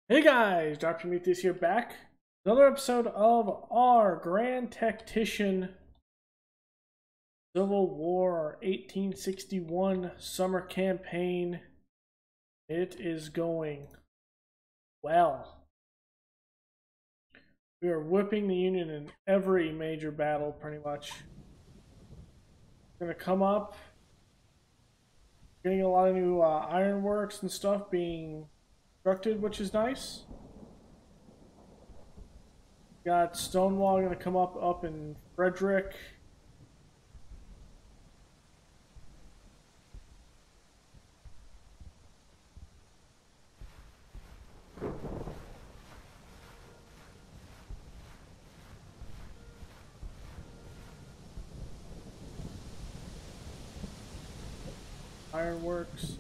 Hey guys, Dr. Prometheus here back. Another episode of our Grand Tactician Civil War 1861 summer campaign. It is going well. We are whipping the Union in every major battle pretty much. We're going to come up, getting a lot of new ironworks and stuff being constructed, which is nice. Got Stonewall going to come up in Frederick. Ironworks.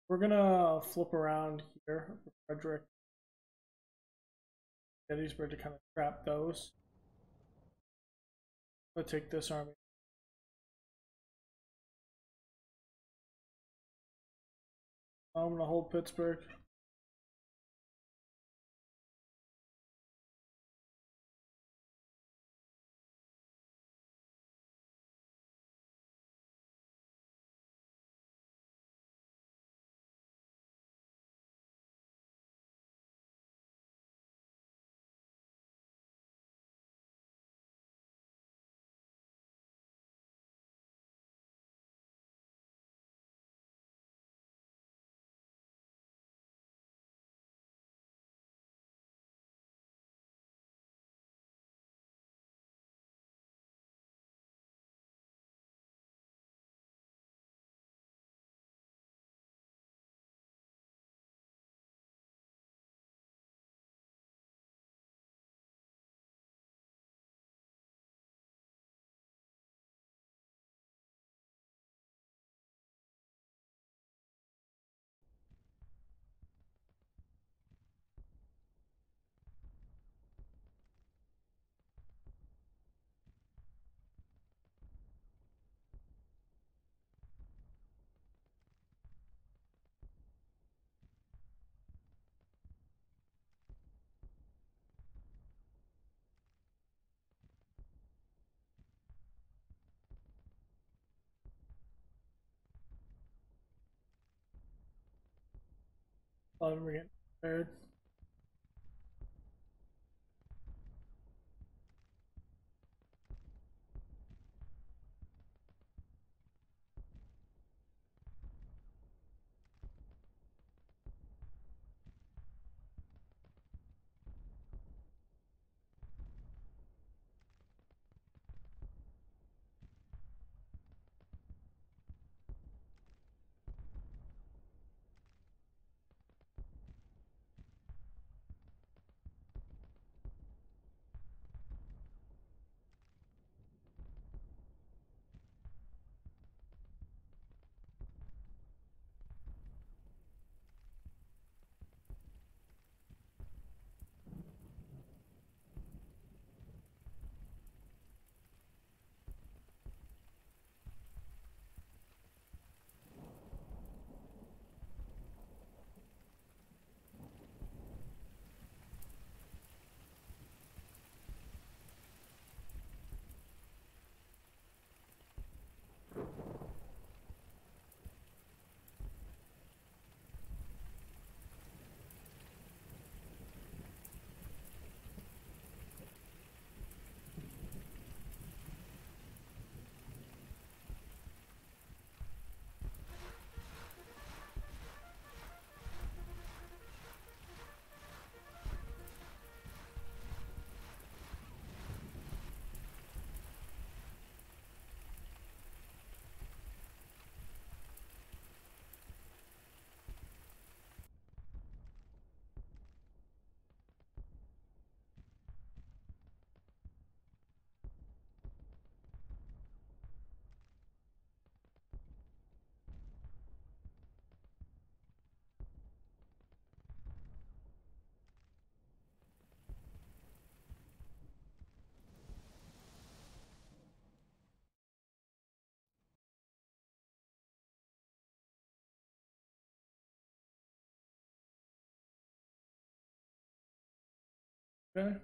We're gonna flip around here for Frederick, Gettysburg to kind of trap those. Let's take this army. I'm gonna hold Pittsburgh. We're getting prepared. Okay.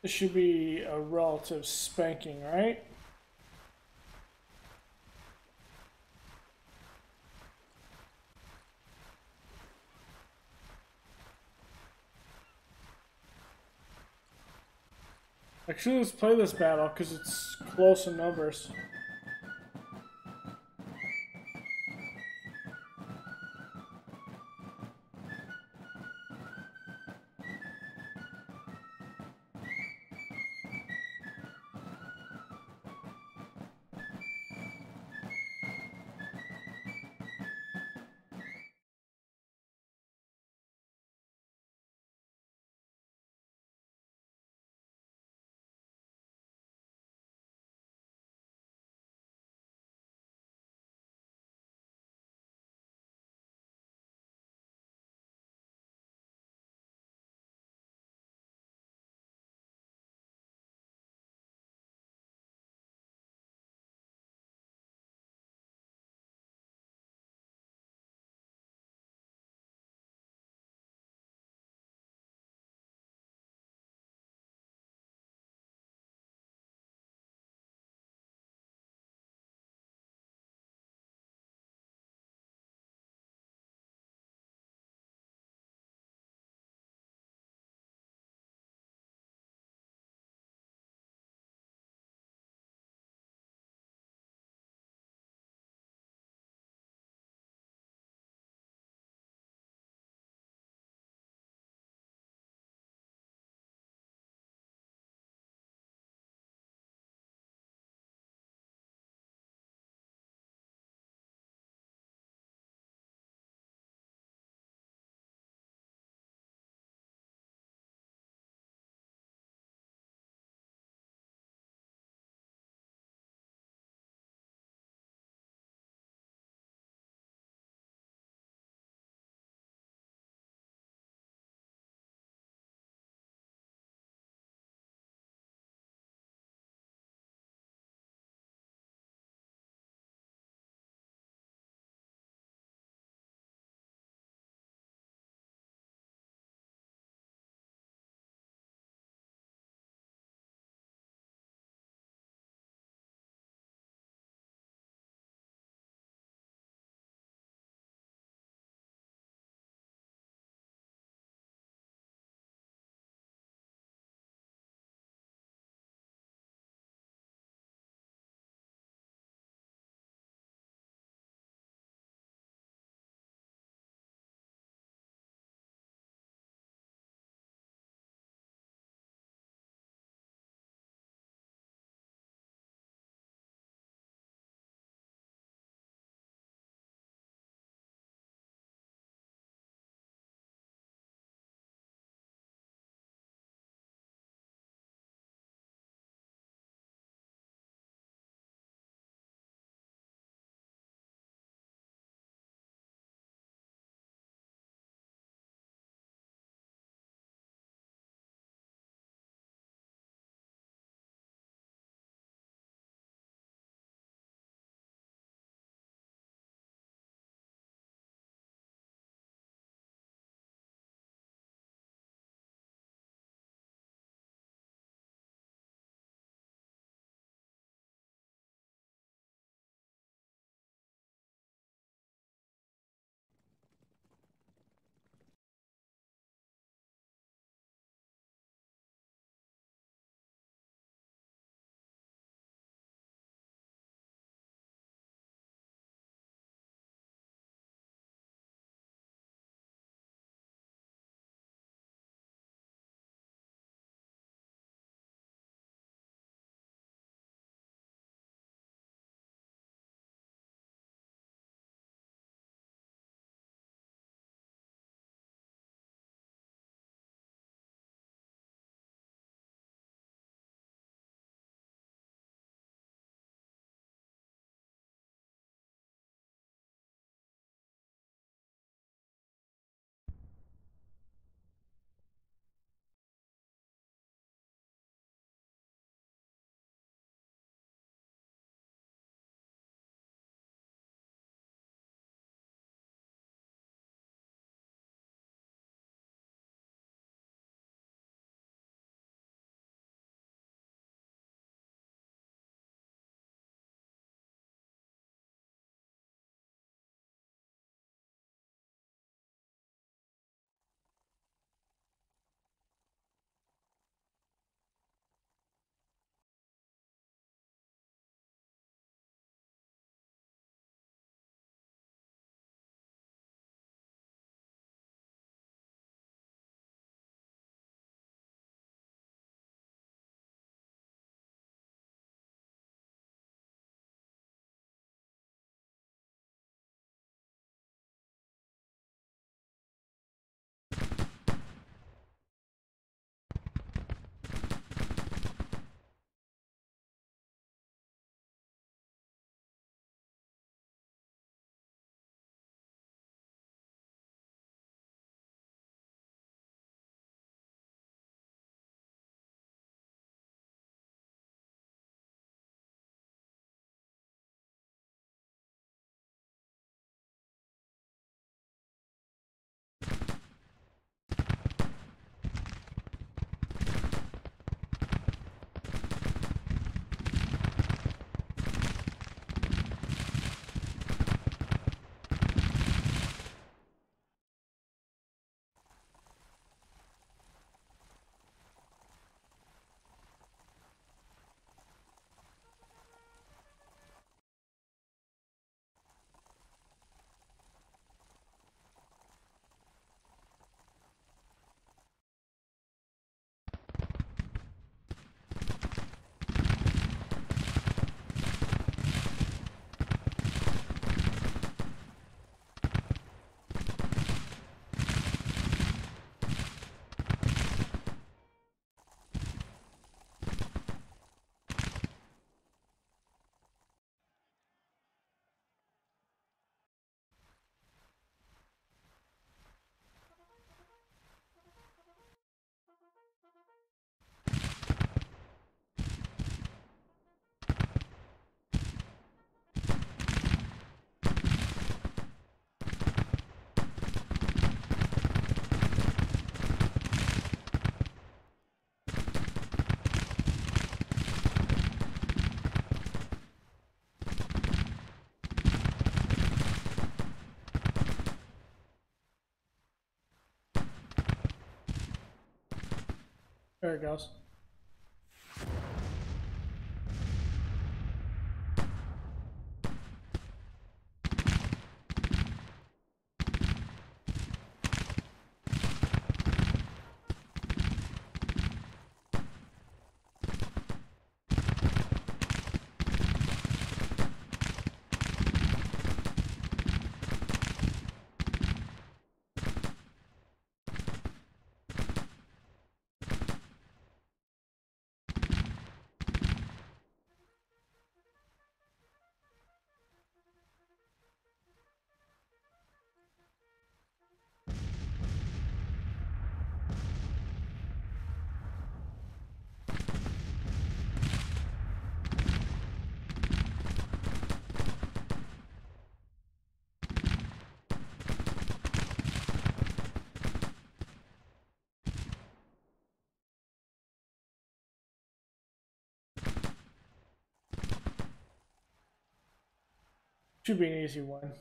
This should be a relative spanking, right? Actually, let's play this battle because it's close in numbers. There it goes. Should be an easy one.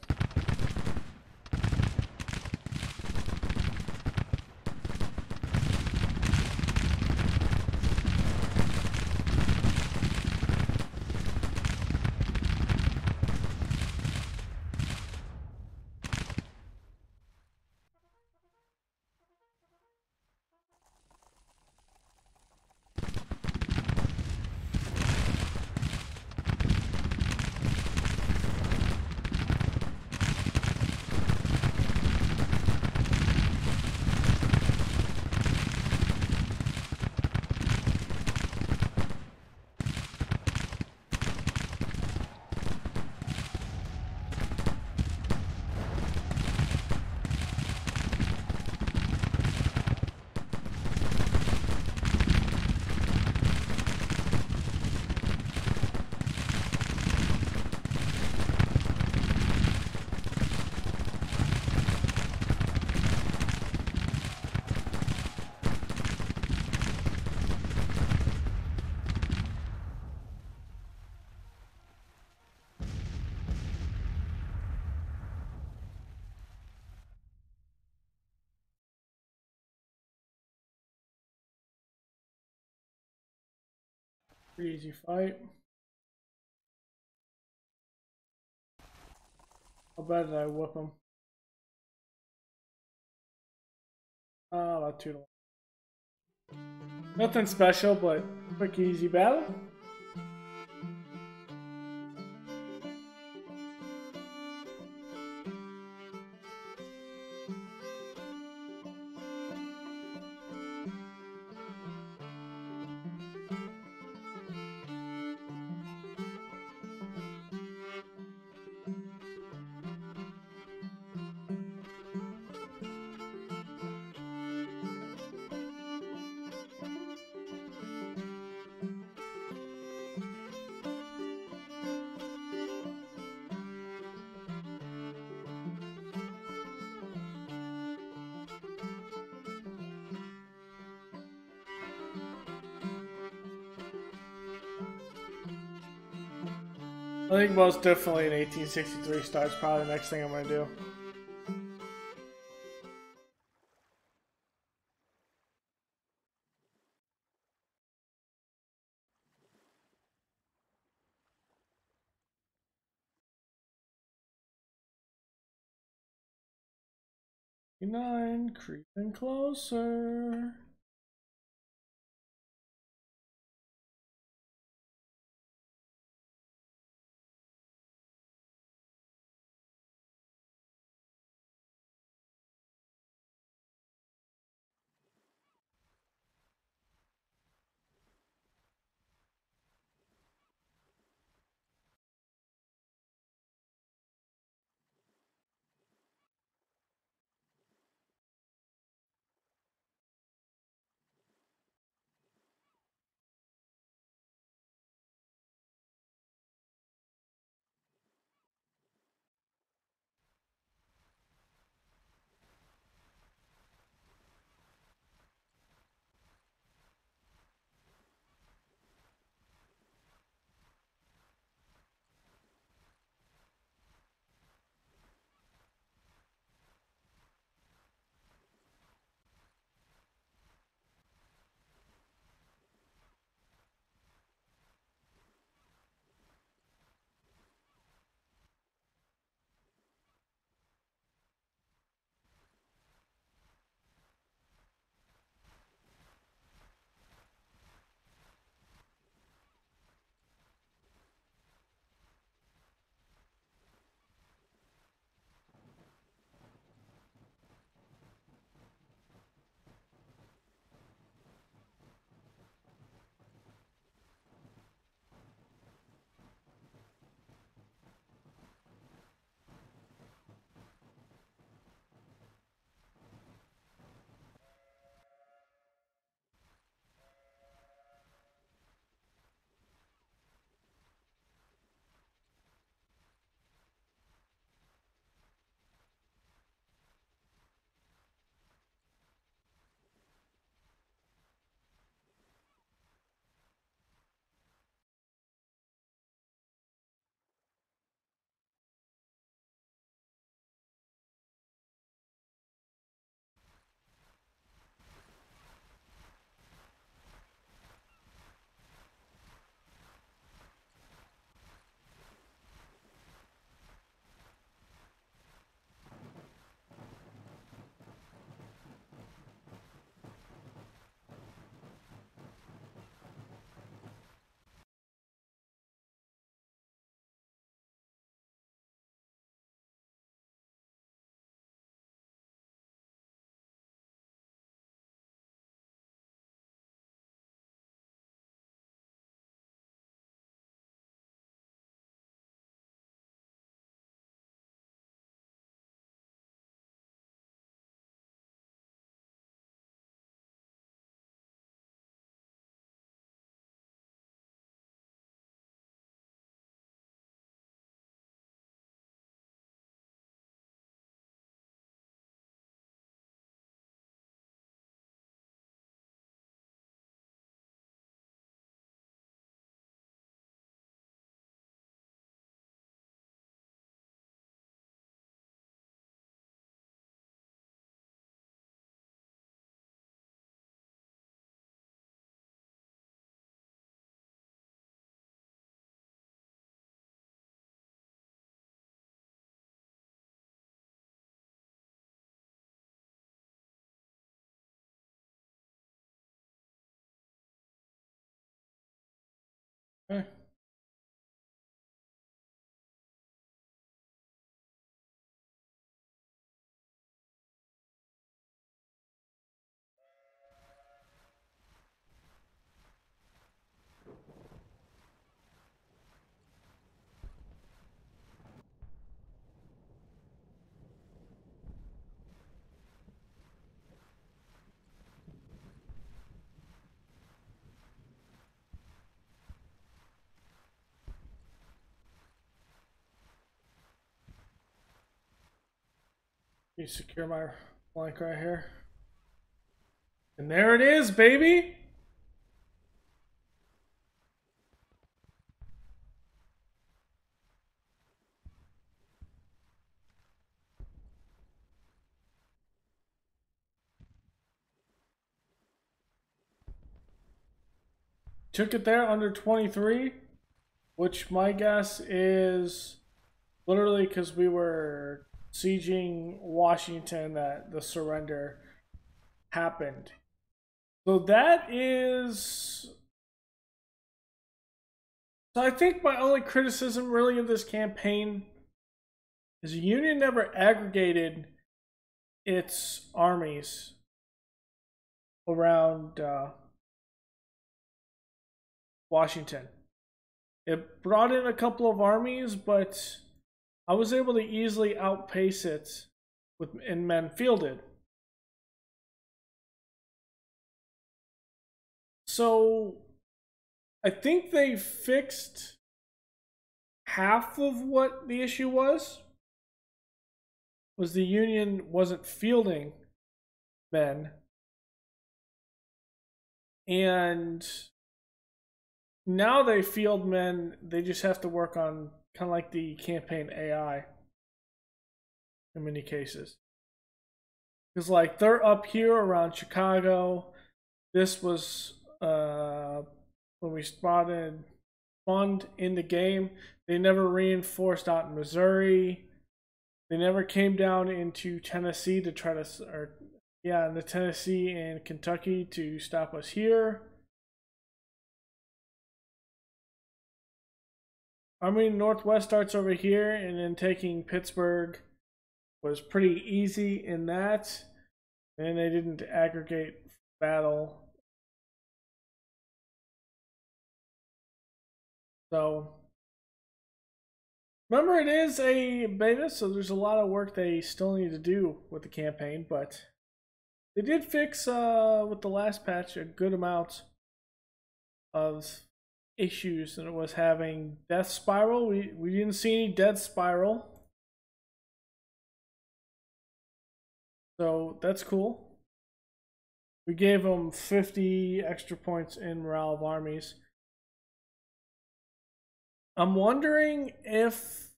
Pretty easy fight. How bad did I whip him? About 2 to 1. Nothing special, but quick, easy battle. I think most definitely an 1863 start's probably the next thing I'm gonna do. Nine, creeping closer. Okay. You secure my flank right here. And there it is, baby! Took it there under 23, which my guess is literally because we were sieging Washington that the surrender happened. So that is. So I think my only criticism really of this campaign is the Union never aggregated its armies around Washington. It brought in a couple of armies, but I was able to easily outpace it in men fielded. So I think they fixed half of what the issue was the Union wasn't fielding men. And now they field men, they just have to work on kind of like the campaign AI in many cases. Because like they're up here around Chicago. This was when we spawned in the game. They never reinforced out in Missouri. They never came down into Tennessee to try to, in the Tennessee and Kentucky to stop us here. I mean, Northwest starts over here, and then taking Pittsburgh was pretty easy in that. And they didn't aggregate battle. So, remember, it is a beta, so there's a lot of work they still need to do with the campaign, but they did fix, with the last patch, a good amount of issues, and it was having death spiral. We didn't see any death spiral, so that's cool. We gave them 50 extra points in morale of armies. I'm wondering if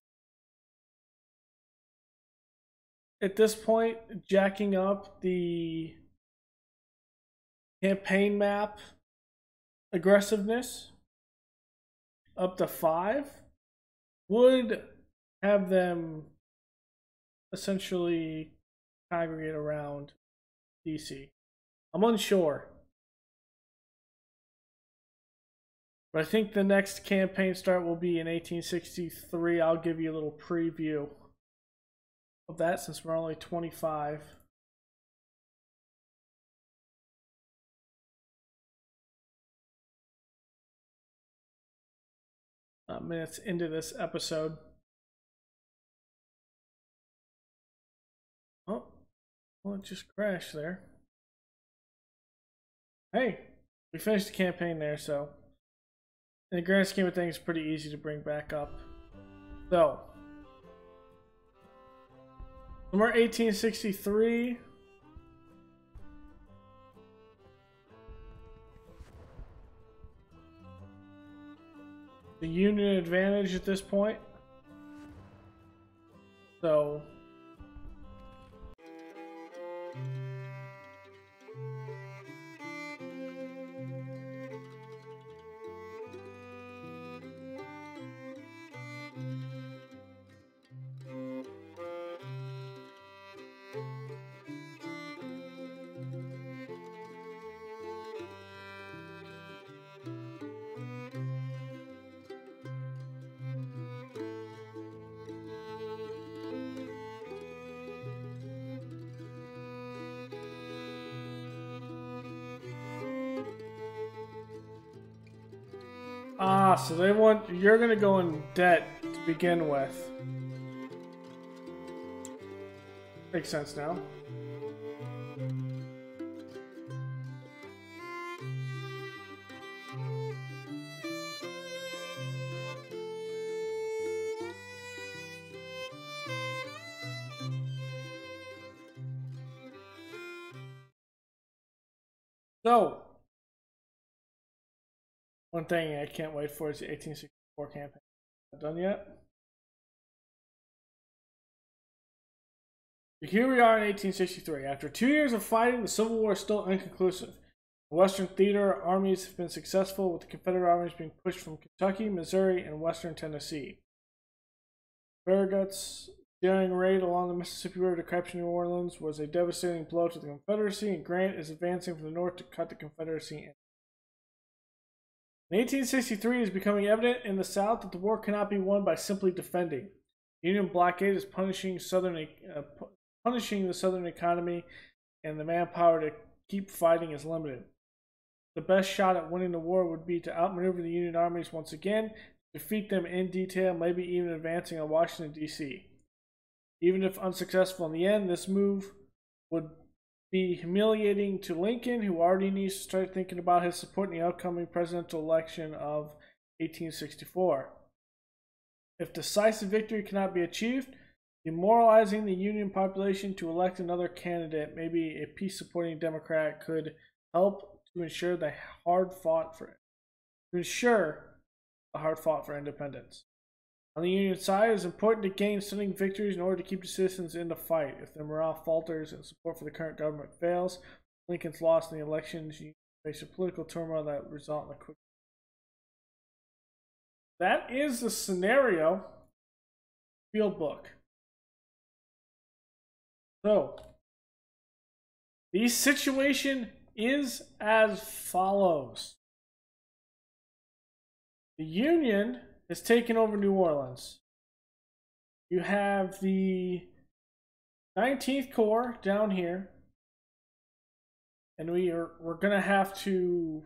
at this point jacking up the campaign map aggressiveness up to 5 would have them essentially congregate around DC. I'm unsure. But I think the next campaign start will be in 1863. I'll give you a little preview of that since we're only 25. Minutes into this episode. Oh, well, it just crashed there. Hey, we finished the campaign there, so in the grand scheme of things, it's pretty easy to bring back up. So, we're 1863. The Union advantage at this point. So, Ah, so they want you're gonna go in debt to begin with. Makes sense now. So, one thing I can't wait for is the 1864 campaign. Not done yet? Here we are in 1863. After 2 years of fighting, the Civil War is still inconclusive. The Western theater armies have been successful, with the Confederate armies being pushed from Kentucky, Missouri, and Western Tennessee. Farragut's daring raid along the Mississippi River to capture New Orleans was a devastating blow to the Confederacy, and Grant is advancing from the north to cut the Confederacy in. In 1863, it is becoming evident in the South that the war cannot be won by simply defending. The Union blockade is punishing the Southern economy, and the manpower to keep fighting is limited. The best shot at winning the war would be to outmaneuver the Union armies once again, defeat them in detail, maybe even advancing on Washington, D.C. Even if unsuccessful in the end, this move would be humiliating to Lincoln, who already needs to start thinking about his support in the upcoming presidential election of 1864. If decisive victory cannot be achieved, demoralizing the Union population to elect another candidate, maybe a peace-supporting Democrat, could help to ensure the hard fought for independence. On the Union side, it is important to gain stunning victories in order to keep the citizens in the fight. If their morale falters and support for the current government fails, Lincoln's loss in the elections, you face a political turmoil that would result in a quick. That is the scenario field book. So, the situation is as follows. The Union has taken over New Orleans. You have the 19th Corps down here, and we're gonna have to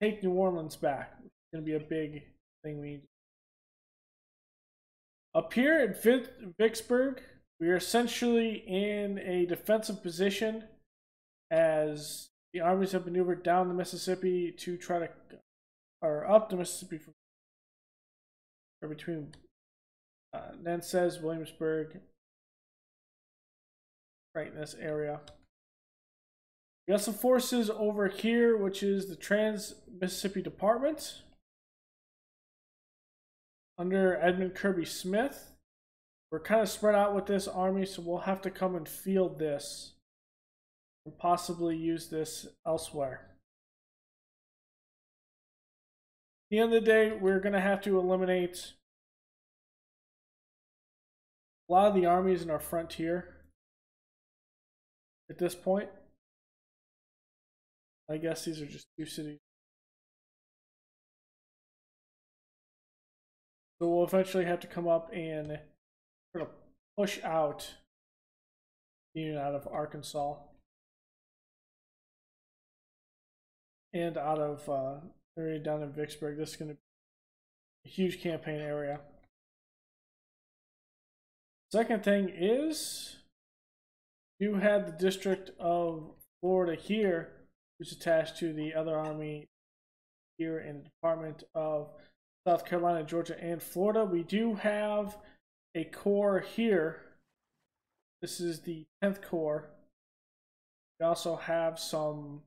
take New Orleans back. It's gonna be a big thing we need. Up here at Vicksburg, we are essentially in a defensive position as the armies have maneuvered down the Mississippi to try to, or up the Mississippi from, or between Nantes, Williamsburg, right in this area. We got some forces over here, which is the Trans-Mississippi Department under Edmund Kirby Smith. We're kind of spread out with this army, so we'll have to come and field this and possibly use this elsewhere. At the end of the day, we're going to have to eliminate a lot of the armies in our frontier at this point. I guess these are just two cities. So we'll eventually have to come up and sort of push out the Union out of Arkansas and out of area down in Vicksburg. This is going to be a huge campaign area. Second thing is, you had the District of Florida here, which is attached to the other army here in the Department of South Carolina, Georgia, and Florida. We do have a corps here. This is the 10th Corps. We also have some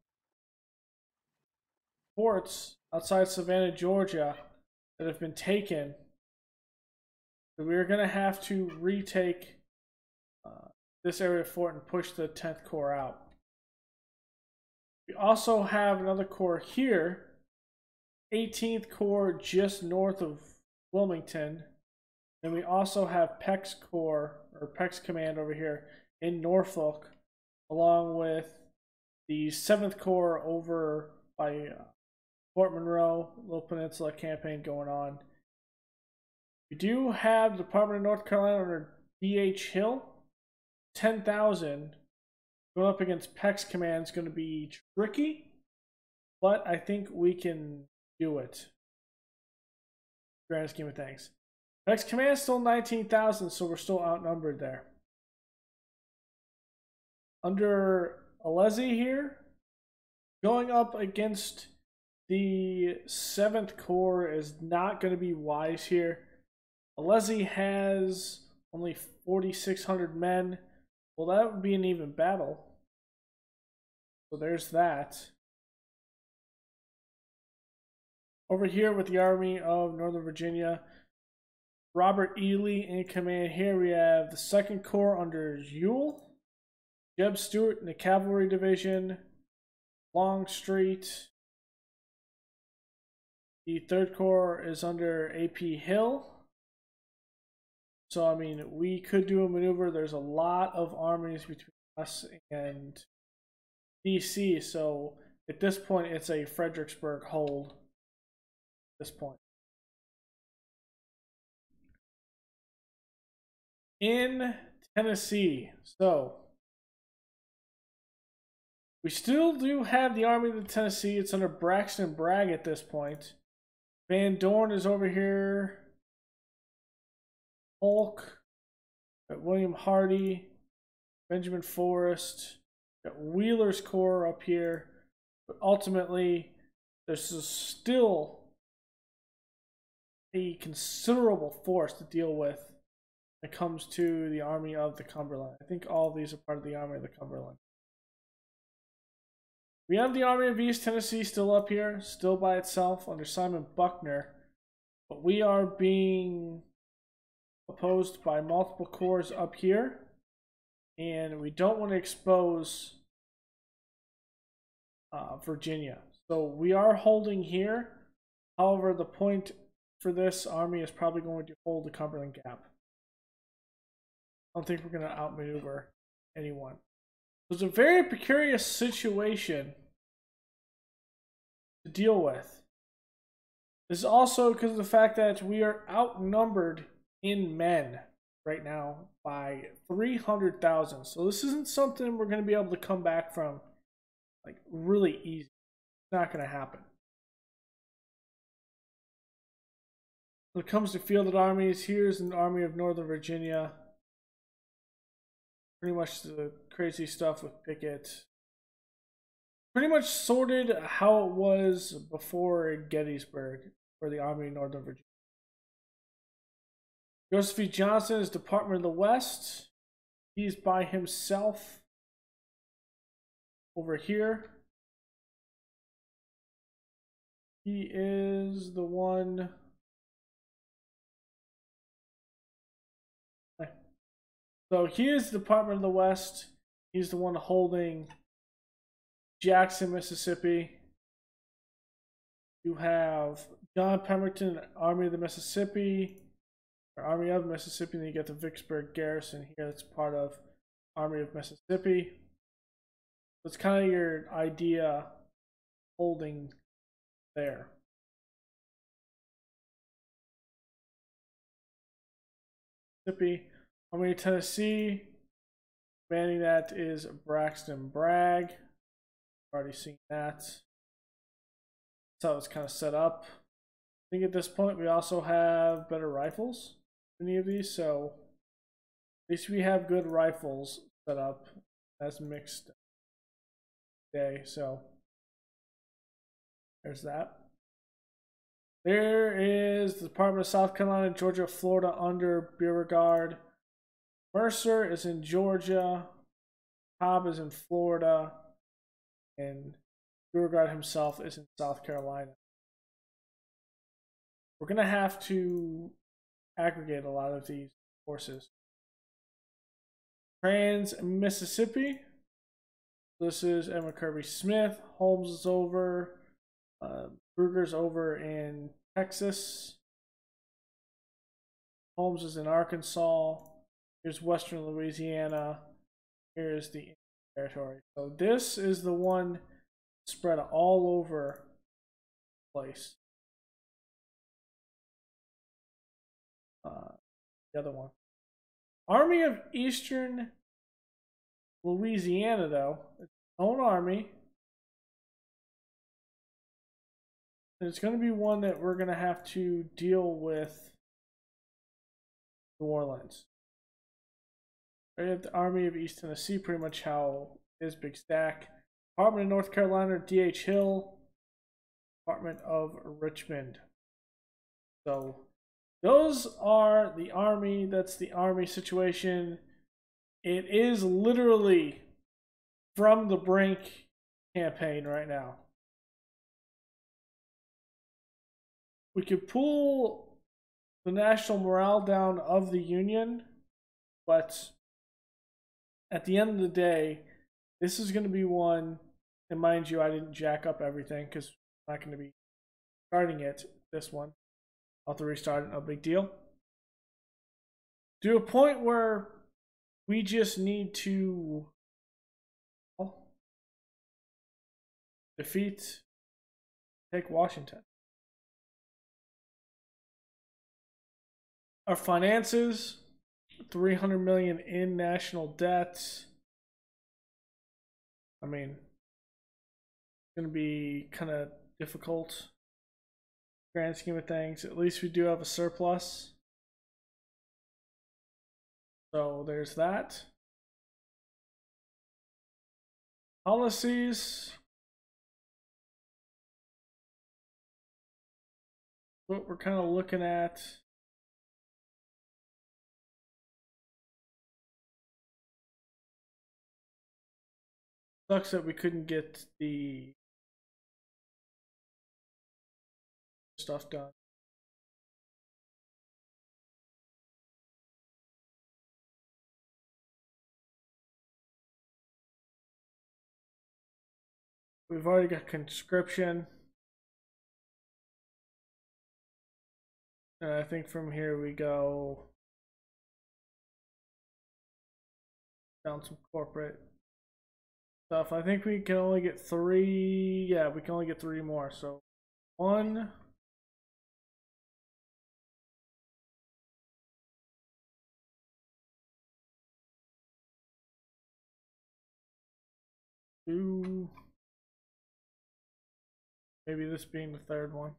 forts outside Savannah, Georgia that have been taken. So we're going to have to retake this area fort and push the 10th Corps out. We also have another corps here, 18th Corps just north of Wilmington. And we also have Peck's Corps, or Peck's Command over here in Norfolk, along with the 7th Corps over by Fort Monroe, Little Peninsula campaign going on. We do have the Department of North Carolina under D.H. Hill. 10,000 going up against Peck's Command is going to be tricky, but I think we can do it. grand scheme of things. Next command is still 19,000, so we're still outnumbered there. Under Alesi here, going up against the 7th Corps is not going to be wise here. Alesi has only 4,600 men. Well, that would be an even battle. So there's that. Over here with the Army of Northern Virginia, Robert Ely in command here. We have the 2nd Corps under Ewell, Jeb Stuart in the Cavalry Division, Longstreet. The 3rd Corps is under A.P. Hill. So, I mean, we could do a maneuver. There's a lot of armies between us and D.C., so at this point, it's a Fredericksburg hold at this point. In Tennessee, so we still do have the Army of the Tennessee. It's under Braxton Bragg at this point. Van Dorn is over here. Polk, got William Hardy, Benjamin Forrest, got Wheeler's Corps up here. But ultimately, there's still a considerable force to deal with when it comes to the Army of the Cumberland. I think all of these are part of the Army of the Cumberland. We have the Army of East Tennessee still up here, still by itself under Simon Buckner. But we are being opposed by multiple corps up here. And we don't want to expose Virginia. So we are holding here. However, the point for this army is probably going to hold the Cumberland Gap. I don't think we're going to outmaneuver anyone. It's a very precarious situation to deal with. This is also because of the fact that we are outnumbered in men right now by 300,000. So this isn't something we're going to be able to come back from like really easy. It's not going to happen. When it comes to fielded armies, here's an Army of Northern Virginia. Pretty much the crazy stuff with Pickett. Pretty much sorted how it was before Gettysburg for the Army of Northern Virginia. Joseph E. Johnson is Department of the West. He's by himself over here. He is the one. So he is the Department of the West. He's the one holding Jackson, Mississippi. You have John Pemberton, Army of the Mississippi, or Army of Mississippi, and then you get the Vicksburg Garrison here. That's part of Army of Mississippi. That's kind of your idea holding there. Mississippi. Army of Tennessee, commanding that is Braxton Bragg. Already seen that. That's how it's kind of set up. I think at this point we also have better rifles than any of these, so at least we have good rifles set up as mixed day. So there's that. There is the Department of South Carolina, Georgia, Florida under Beauregard. Mercer is in Georgia, Cobb is in Florida, and Beauregard himself is in South Carolina. We're going to have to aggregate a lot of these forces. Trans-Mississippi. This is Edmund Kirby Smith. Holmes is over. Brugger's over in Texas. Holmes is in Arkansas. Here's Western Louisiana. Here's the territory. So this is the one spread all over the place. The other one. Army of Eastern Louisiana, though. Its own army. And it's going to be one that we're going to have to deal with New Orleans. We have the Army of East Tennessee, pretty much how it is, big stack. Department of North Carolina, D.H. Hill. Department of Richmond. So those are the Army. That's the Army situation. It is literally from the brink campaign right now. We could pull the national morale down of the Union, but at the end of the day, this is going to be one, and mind you, I didn't jack up everything because I'm not going to be starting it, this one. I'll have to restart it, no big deal. To a point where we just need to take Washington. Our finances, $300 million in national debt. I mean, it's going to be kind of difficult, grand scheme of things. At least we do have a surplus. So there's that. Policies. What we're kind of looking at. Sucks that we couldn't get the stuff done. We've already got conscription. And I think from here we go down some corporate stuff. I think we can only get 3. Yeah, we can only get 3 more. So 1, 2. Maybe this being the 3rd one.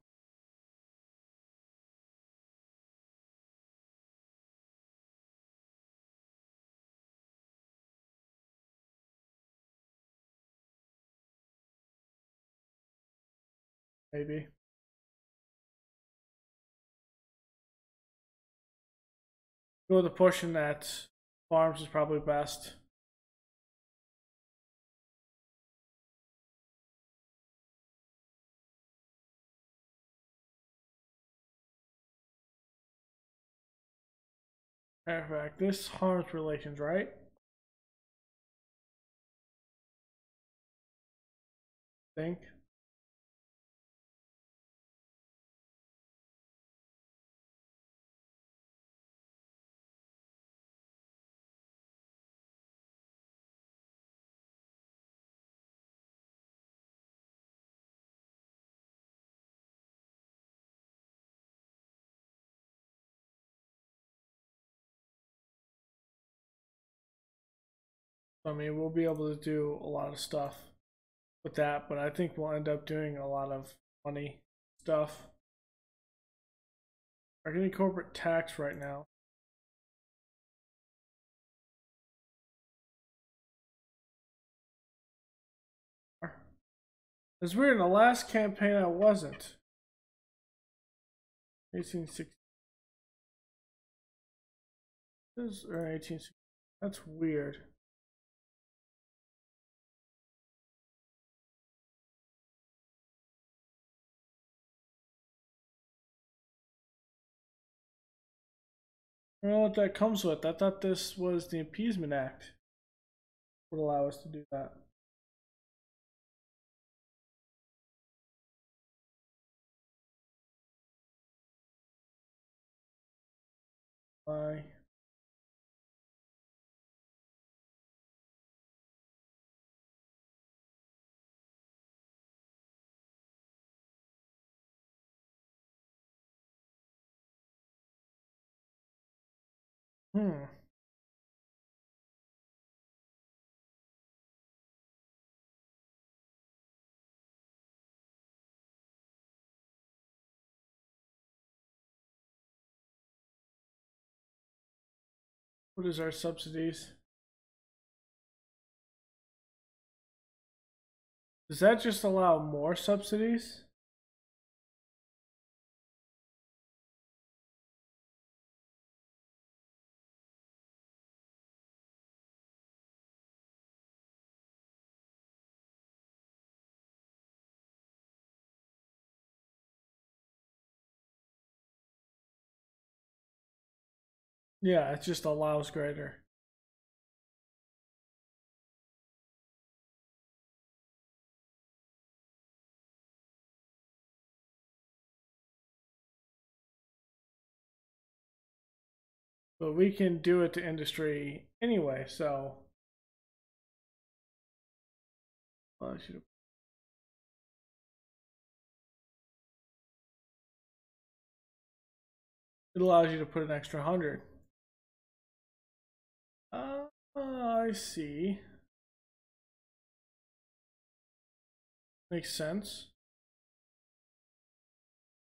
Maybe. Go with the portion that farms is probably best. Matter of fact, this harms relations, right? Think. I mean, we'll be able to do a lot of stuff with that, but I think we'll end up doing a lot of money stuff. We're getting corporate tax right now. It's weird, in the last campaign I wasn't. 1860. Or 1860. That's weird. I don't know what that comes with. I thought this was the Appeasement Act would allow us to do that. Why? Hmm. What is our subsidies? Does that just allow more subsidies? Yeah, it just allows greater. But we can do it to industry anyway, so it allows you to put an extra 100. I see. Makes sense.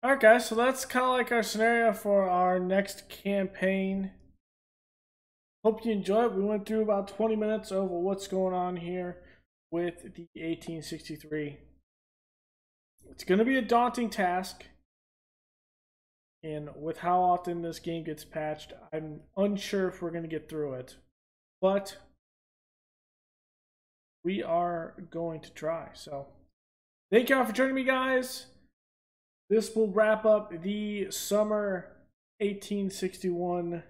Alright guys, so that's kind of like our scenario for our next campaign. Hope you enjoy it. We went through about 20 minutes over what's going on here with the 1863. It's going to be a daunting task. And with how often this game gets patched, I'm unsure if we're going to get through it. But we are going to try. So thank y'all for joining me, guys. This will wrap up the summer 1861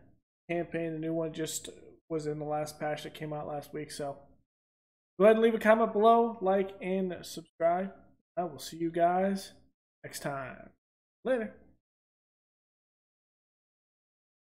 campaign. The new one just was in the last patch that came out last week. So go ahead and leave a comment below, like, and subscribe. I will see you guys next time. Later.